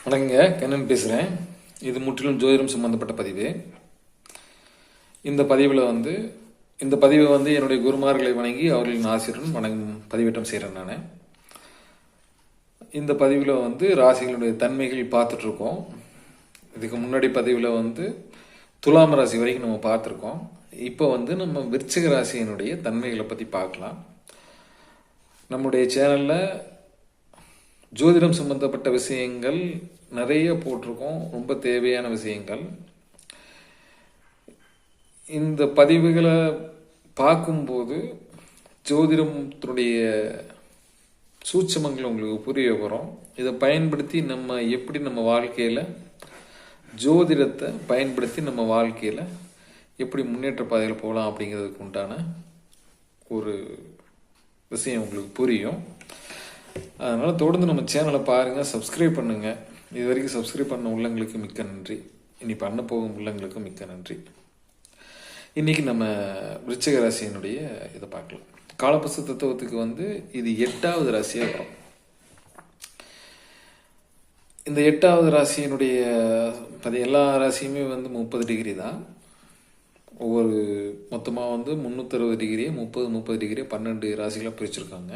வணக்கங்க, கண்ணன் பேசுகிறேன். இது முற்றிலும் ஜோதிடம் சம்பந்தப்பட்ட பதிவு. இந்த பதிவை என்னுடைய குருமார்களை வணங்கி அவர்களின் ஆசிரியருடன் பதிவேற்றம் செய்கிறேன். நான் இந்த பதிவில் ராசிகளுடைய தன்மைகள் பார்த்துட்ருக்கோம். இதுக்கு முன்னாடி பதிவில் துலாம் ராசி வரைக்கும் நம்ம பார்த்துருக்கோம். இப்போ நம்ம விருச்சிக ராசியினுடைய தன்மைகளை பற்றி பார்க்கலாம். நம்முடைய சேனலில் ஜோதிடம் சம்பந்தப்பட்ட விஷயங்கள் நிறைய போட்டிருக்கோம், ரொம்ப தேவையான விஷயங்கள். இந்த பதிவுகளை பார்க்கும்போது ஜோதிடத்தினுடைய சூட்சமங்கள் உங்களுக்கு புரிய வரும். இதை பயன்படுத்தி நம்ம எப்படி நம்ம வாழ்க்கையில் ஜோதிடத்தை பயன்படுத்தி நம்ம வாழ்க்கையில் எப்படி முன்னேற்ற பாதையில் போகலாம் அப்படிங்கிறதுக்கு உண்டான ஒரு விஷயம் உங்களுக்கு புரியும். அதனால் தொடர்ந்து நம்ம சேனலை பாருங்கள், சப்ஸ்கிரைப் பண்ணுங்கள். இது வரைக்கும் சப்ஸ்கிரைப் பண்ண உள்ளங்களுக்கு மிக்க நன்றி. இனி பண்ண போகும் உள்ளங்களுக்கு மிக்க நன்றி. இன்றைக்கி நம்ம விருச்சிக ராசியினுடைய இதை பார்க்கலாம். காலபுருஷ தத்துவத்துக்கு இது 8வது ராசியாக வரும். இந்த 8வது ராசியினுடைய எல்லா ராசியுமே 30 டிகிரி தான். ஒவ்வொரு மொத்தமாக 360 டிகிரி 30 டிகிரி 12 ராசிகளாக பிரிச்சுருக்காங்க.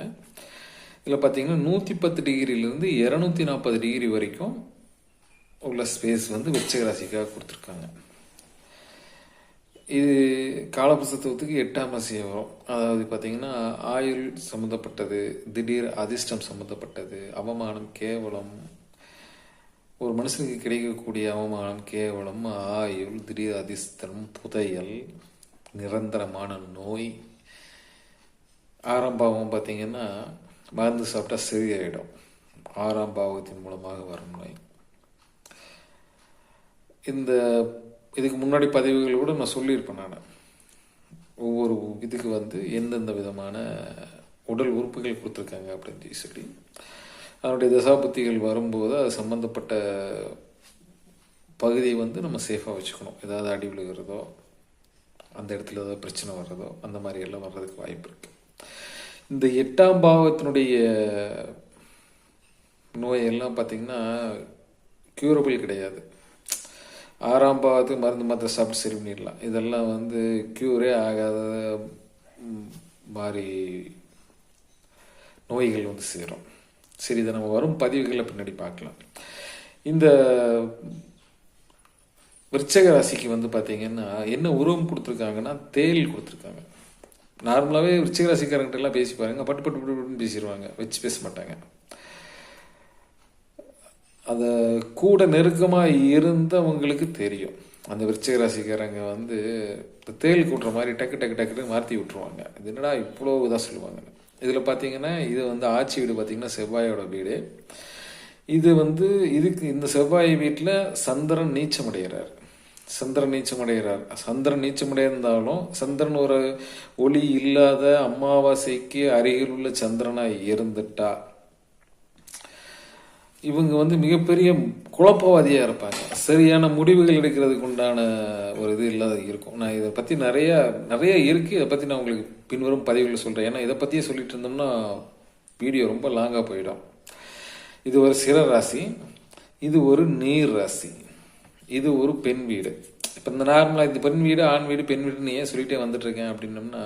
இதில் பார்த்தீங்கன்னா 110 டிகிரியிலேருந்து 240 டிகிரி வரைக்கும் உள்ள ஸ்பேஸ் விருச்சிக ராசிக்காக கொடுத்துருக்காங்க. இது காலபுருஷத்துவத்துக்கு 8ஆம் ராசியாக வரும். அதாவது பார்த்தீங்கன்னா ஆயுள் சம்மந்தப்பட்டது, திடீர் அதிர்ஷ்டம் சம்மந்தப்பட்டது, அவமானம், கேவலம், ஒரு மனுஷனுக்கு கிடைக்கக்கூடிய அவமானம், கேவலம், ஆயுள், திடீர் அதிர்ஷ்டம், புதையல், நிரந்தரமான நோய். ஆரம்பாவம் பார்த்தீங்கன்னா மருந்து சாப்பிட்டா சரியாயிடும். 6ஆம் பாவத்தின் மூலமாக வரும் நோய். இதுக்கு முன்னாடி பதிவுகள் கூட நான் சொல்லியிருப்பேன். நான் ஒவ்வொரு இதுக்கு எந்தெந்த விதமான உடல் உறுப்புகள் கொடுத்துருக்காங்க அப்படின்னு சொல்லி அதனுடைய தசாபுத்திகள் வரும்போது அது சம்மந்தப்பட்ட பகுதியை நம்ம சேஃபாக வச்சுக்கணும். ஏதாவது அடி விழுகிறதோ, அந்த இடத்துல ஏதாவது பிரச்சனை வர்றதோ, அந்த மாதிரி எல்லாம் வர்றதுக்கு வாய்ப்பு இருக்குது. இந்த 8ஆம் பாவத்தினுடைய நோயெல்லாம் பார்த்திங்கன்னா க்யூரபிள் கிடையாது. 6ஆம் பாவத்துக்கு மருந்து மாத்திரை சாப்பிட்டு சரி பண்ணிடலாம். இதெல்லாம் க்யூரே ஆகாத மாதிரி நோய்கள் சேரும். சரி, இதை நம்ம வரும் பதிவுகளை பின்னாடி பார்க்கலாம். இந்த விருச்சிக ராசிக்கு பார்த்திங்கன்னா என்ன உருவம் கொடுத்துருக்காங்கன்னா தேல் கொடுத்துருக்காங்க. நார்மலாகவே விருச்சிக ராசிக்காரங்கிட்ட எல்லாம் பேசி பாருங்க, பட்டு பட்டு பட்டுன்னு பேசிடுவாங்க, வச்சு பேச மாட்டாங்க. அதை கூட நெருக்கமாக இருந்தவங்களுக்கு தெரியும். அந்த விருச்சிக ராசிக்காரங்க தேல் கூட்டுற மாதிரி டக்கு டக்கு டக்குன்னு மாற்றி விட்டுருவாங்க. இது என்னடா இவ்வளோ இதாக சொல்லுவாங்க. இதில் பார்த்தீங்கன்னா இது ஆட்சி வீடு பார்த்தீங்கன்னா செவ்வாயோட வீடு. இது இதுக்கு இந்த செவ்வாய் வீட்டில் சந்திரன் நீச்சமடைகிறார். சந்திரன் நீச்சமடைந்தாலும் சந்திரன் ஒரு ஒளி இல்லாத அமாவாசைக்கு அருகில் உள்ள சந்திரனாக இருந்துட்டா இவங்க மிகப்பெரிய குழப்பவாதியாக இருப்பாங்க. சரியான முடிவுகள் எடுக்கிறதுக்கு உண்டான ஒரு இது இல்லாத இருக்கும். நான் இதை பற்றி நிறைய இருக்குது. இதை பற்றி நான் உங்களுக்கு பின்வரும் பதிவுகளை சொல்கிறேன். ஏன்னா இதை பற்றியே சொல்லிட்டு இருந்தோம்னா வீடியோ ரொம்ப லாங்காக போயிடும். இது ஒரு சிற ராசி, இது ஒரு நீர் ராசி, இது ஒரு பெண் வீடு. இப்போ இந்த நார்மலாக இது பெண் வீடு, ஆண் வீடு, பெண் வீடுன்னு ஏன் சொல்லிகிட்டே வந்துட்டுருக்கேன் அப்படின்னோம்னா,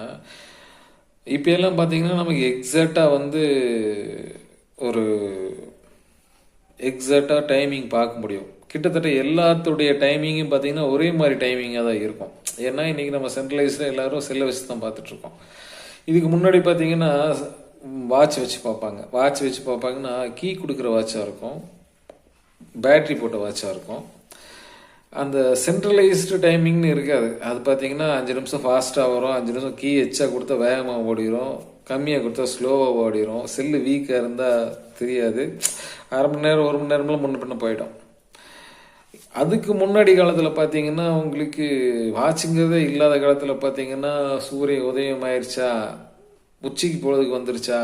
இப்போ எல்லாம் பார்த்தீங்கன்னா நமக்கு எக்ஸாக்டாக டைமிங் பார்க்க முடியும். கிட்டத்தட்ட எல்லாத்துடைய டைமிங்கும் பார்த்தீங்கன்னா ஒரே மாதிரி டைமிங்காக தான் இருக்கும். ஏன்னா இன்றைக்கி நம்ம சென்ட்ரலைஸில் எல்லோரும் செல்லை வச்சு தான் பார்த்துட்ருக்கோம். இதுக்கு முன்னாடி பார்த்தீங்கன்னா வாட்ச் வச்சு பார்ப்பாங்கன்னா கீ கொடுக்குற வாட்சாக இருக்கும், பேட்ரி போட்ட வாட்சாக இருக்கும். அந்த சென்ட்ரலைஸ்டு டைமிங்னு இருக்காது. அது பார்த்தீங்கன்னா 5 நிமிஷம் ஃபாஸ்ட்டாக வரும், 5 நிமிஷம் கீ எச்சா கொடுத்தா வேகமாக ஓடிடும், கம்மியாக கொடுத்தா ஸ்லோவாக ஓடிடும். செல்லு வீக்காக இருந்தால் தெரியாது, அரை மணி நேரம் 1 மணி நேரமெல்லாம் முன்ன பின்ன போயிடும். அதுக்கு முன்னாடி காலத்தில் பார்த்தீங்கன்னா உங்களுக்கு வாட்சுங்கிறதே இல்லாத காலத்தில் பார்த்தீங்கன்னா சூரியன் உதயம் ஆயிடுச்சா, உச்சிக்கு பொழுதுக்கு வந்துருச்சா,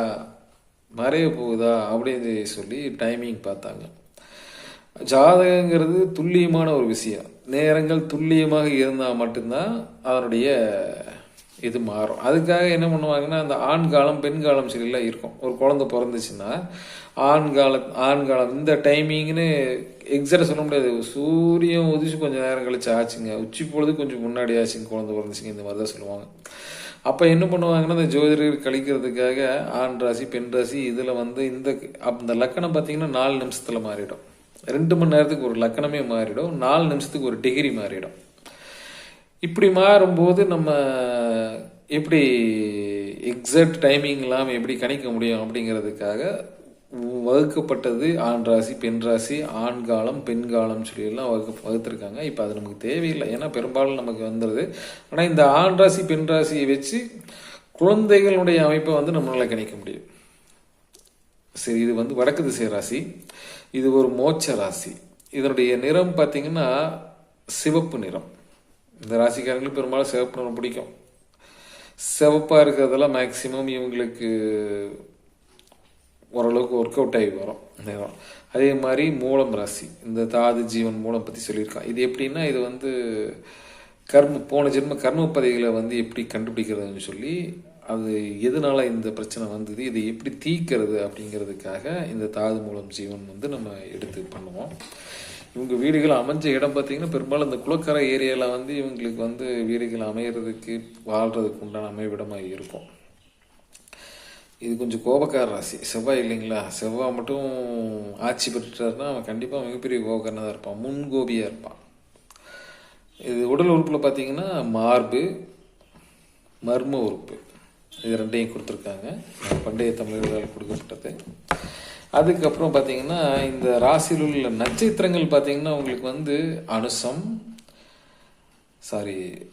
மறைய போகுதா அப்படின்னு சொல்லி டைமிங் பார்த்தாங்க. ஜாதகங்கிறது துல்லியமான ஒரு விஷயம். நேரங்கள் துல்லியமாக இருந்தால் மட்டும்தான் அதனுடைய இது மாறும். அதுக்காக என்ன பண்ணுவாங்கன்னா, அந்த ஆண் காலம் பெண் காலம் சரியில்லாம் இருக்கும். ஒரு குழந்தை பிறந்துச்சுன்னா ஆண் காலம் இந்த டைமிங்னு எக்ஸாக்டாக சொல்ல முடியாது. சூரியன் உதிச்சு கொஞ்சம் நேரம் கழிச்சு ஆச்சுங்க, உச்சி பொழுது கொஞ்சம் முன்னாடி ஆச்சுங்க குழந்தை பிறந்துச்சுங்க, இந்த மாதிரி தான் சொல்லுவாங்க. அப்போ என்ன பண்ணுவாங்கன்னா, இந்த ஜோதிடர்கள் கழிக்கிறதுக்காக ஆண் ராசி பெண் ராசி இதில் இந்த லக்கணம் பார்த்தீங்கன்னா 4 நிமிஷத்தில் மாறிடும். 2 மணி நேரத்துக்கு ஒரு லக்கணமே மாறிடும், 4 நிமிஷத்துக்கு ஒரு டிகிரி மாறிடும். இப்படி மாறும்போது நம்ம எப்படி எக்ஸாக்ட் டைமிங் இல்லாமல் எப்படி கணிக்க முடியும் அப்படிங்கிறதுக்காக வகுக்கப்பட்டது ஆண் ராசி பெண் ராசி, ஆண் காலம் பெண் காலம் சொல்லியெல்லாம் வகுத்துருக்காங்க. இப்போ அது நமக்கு தேவையில்லை, ஏன்னா பெரும்பாலும் நமக்கு வந்துடுது. ஆனால் இந்த ஆண் ராசி பெண் ராசியை வச்சு குழந்தைகளுடைய அமைப்பை நம்மளால் கணிக்க முடியும். சரி, இது வடக்கு திசை ராசி, இது ஒரு மோட்ச ராசி. இதனுடைய நிறம் பார்த்தீங்கன்னா சிவப்பு நிறம். இந்த ராசிக்காரங்களுக்கு பெரும்பாலும் சிவப்பு நிறம் பிடிக்கும். சிவப்பாக இருக்கிறதெல்லாம் மேக்சிமம் இவங்களுக்கு ஓரளவுக்கு ஒர்க் அவுட் ஆகி வரும் நிறம். அதே மாதிரி மூலம் ராசி, இந்த தாது ஜீவன் மூலம் பற்றி சொல்லியிருக்கான். இது எப்படின்னா, இது போன ஜென்ம கர்ம பதிகளை எப்படி கண்டுபிடிக்கிறதுன்னு சொல்லி, அது எதனால இந்த பிரச்சனை வந்தது, இதை எப்படி தீர்க்கிறது அப்படிங்கிறதுக்காக இந்த தாது மூலம் ஜீவன் நம்ம எடுத்து பண்ணுவோம். இவங்க வீடுகள் அமைஞ்ச இடம் பார்த்தீங்கன்னா பெரும்பாலும் இந்த குளக்கரை ஏரியாவில் இவங்களுக்கு வீடுகள் அமைகிறதுக்கு வாழ்கிறதுக்கு உண்டான அமைவிடமாக இருக்கும். இது கொஞ்சம் கோபக்கார ராசி, செவ்வாய் இல்லைங்களா? செவ்வாய் மட்டும் ஆட்சி பெற்றுட்டாருன்னா அவன் கண்டிப்பாக மிகப்பெரிய கோபக்காரனாக தான் இருப்பான், முன்கோபியாக இருப்பான். இது உடல் உறுப்பில் பார்த்தீங்கன்னா மார்பு, மர்ம உறுப்பு, இது ரெண்டையும் கொடுத்துருக்காங்க, பண்டைய தமிழர்களால் கொடுக்கப்பட்டது. அதுக்கப்புறம் பார்த்தீங்கன்னா இந்த ராசியில் உள்ள நட்சத்திரங்கள் பார்த்தீங்கன்னா உங்களுக்கு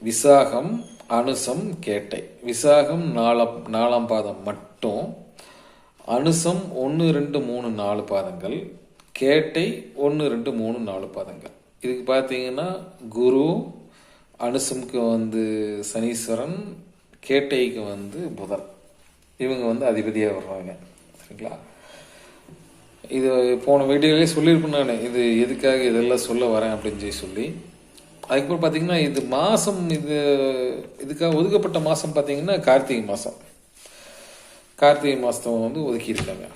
விசாகம், அனுசம், கேட்டை. விசாகம் 4ஆம் பாதம் மட்டும், அனுசம் 1 2 3 4 பாதங்கள், கேட்டை 1 2 3 4 பாதங்கள். இதுக்கு பார்த்தீங்கன்னா குரு, அனுசம்க்கு சனீஸ்வரன், கேட்டைக்கு புதன், இவங்க அதிபதியாக வருவாங்க. சரிங்களா? இது போன வீடியோலேயே சொல்லியிருப்பேன் நான், இது எதுக்காக இதெல்லாம் சொல்ல வரேன் அப்படின்னு சொல்லி. அதுக்கப்புறம் பார்த்தீங்கன்னா இது மாதம், இதுக்காக ஒதுக்கப்பட்ட மாதம் பார்த்தீங்கன்னா கார்த்திகை மாதம். கார்த்திகை மாதத்தை ஒதுக்கியிருக்காங்க.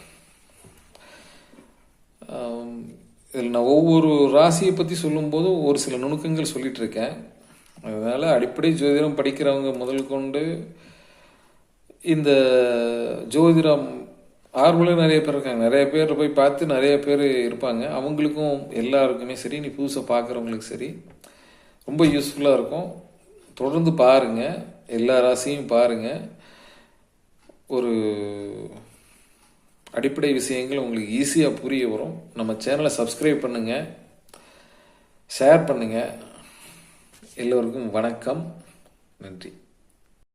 இதில் நான் ஒவ்வொரு ராசியை பற்றி சொல்லும்போதும் ஒரு சில நுணுக்கங்கள் சொல்லிட்டு இருக்கேன். அதனால் அடிப்படை ஜோதிடம் படிக்கிறவங்க முதல் கொண்டு இந்த ஜோதிடம் ஆர்வலர் நிறைய பேர் இருக்காங்க. நிறைய பேர் போய் பார்த்து நிறைய பேர் இருப்பாங்க. அவங்களுக்கும் எல்லாருக்குமே சரி, நீ புதுசாக பார்க்குறவங்களுக்கு சரி, ரொம்ப யூஸ்ஃபுல்லாக இருக்கும். தொடர்ந்து பாருங்கள், எல்லா ராசியும் பாருங்கள். ஒரு அடிப்படை விஷயங்கள் உங்களுக்கு ஈஸியாக புரிய வரும். நம்ம சேனலை சப்ஸ்கிரைப் பண்ணுங்கள், ஷேர் பண்ணுங்கள். எல்லோருக்கும் வணக்கம், நன்றி.